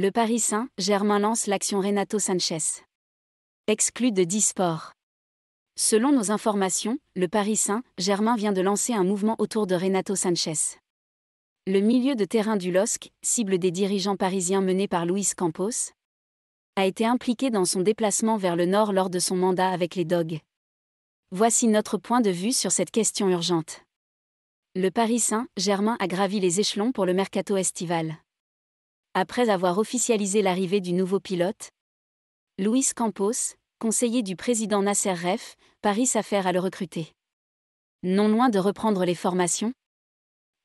Le Paris Saint-Germain lance l'action Renato Sanches. Exclu de Disport. Selon nos informations, le Paris Saint-Germain vient de lancer un mouvement autour de Renato Sanches. Le milieu de terrain du LOSC, cible des dirigeants parisiens menés par Luis Campos, a été impliqué dans son déplacement vers le nord lors de son mandat avec les Dogs. Voici notre point de vue sur cette question urgente. Le Paris Saint-Germain a gravi les échelons pour le mercato estival. Après avoir officialisé l'arrivée du nouveau pilote, Luis Campos, conseiller du président Nasser Ref, Paris s'affaire à le recruter. Non loin de reprendre les formations,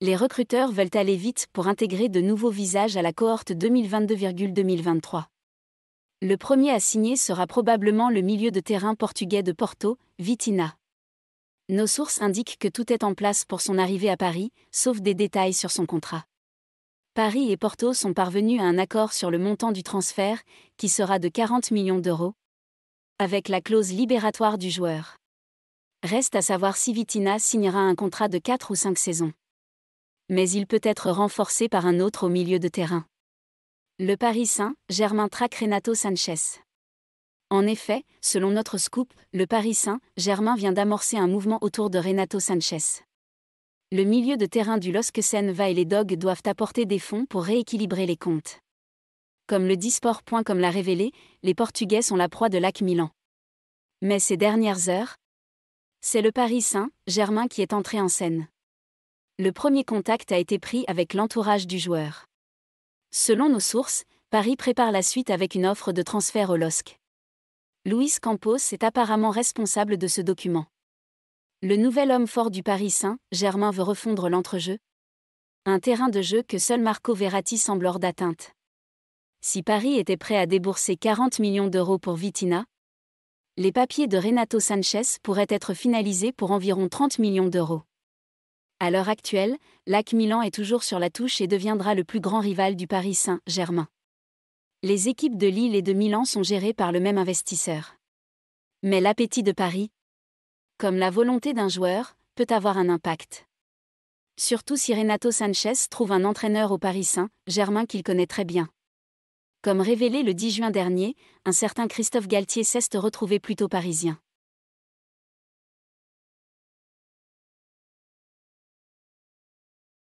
les recruteurs veulent aller vite pour intégrer de nouveaux visages à la cohorte 2022-2023. Le premier à signer sera probablement le milieu de terrain portugais de Porto, Vitinha. Nos sources indiquent que tout est en place pour son arrivée à Paris, sauf des détails sur son contrat. Paris et Porto sont parvenus à un accord sur le montant du transfert, qui sera de 40 millions d'euros, avec la clause libératoire du joueur. Reste à savoir si Vitinha signera un contrat de 4 ou 5 saisons. Mais il peut être renforcé par un autre au milieu de terrain. Le Paris Saint-Germain traque Renato Sanches. En effet, selon notre scoop, le Paris Saint-Germain vient d'amorcer un mouvement autour de Renato Sanches. Le milieu de terrain du LOSC Senva et les Dogs doivent apporter des fonds pour rééquilibrer les comptes. Comme le Disport.com l'a révélé, les Portugais sont la proie de l'AC Milan. Mais ces dernières heures, c'est le Paris Saint-Germain qui est entré en scène. Le premier contact a été pris avec l'entourage du joueur. Selon nos sources, Paris prépare la suite avec une offre de transfert au LOSC. Luis Campos est apparemment responsable de ce document. Le nouvel homme fort du Paris Saint-Germain veut refondre l'entrejeu. Un terrain de jeu que seul Marco Verratti semble hors d'atteinte. Si Paris était prêt à débourser 40 millions d'euros pour Vitinha, les papiers de Renato Sanches pourraient être finalisés pour environ 30 millions d'euros. À l'heure actuelle, l'AC Milan est toujours sur la touche et deviendra le plus grand rival du Paris Saint-Germain. Les équipes de Lille et de Milan sont gérées par le même investisseur. Mais l'appétit de Paris, comme la volonté d'un joueur, peut avoir un impact. Surtout si Renato Sanches trouve un entraîneur au Paris Saint-Germain qu'il connaît très bien. Comme révélé le 10 juin dernier, un certain Christophe Galtier s'est retrouvé plutôt parisien.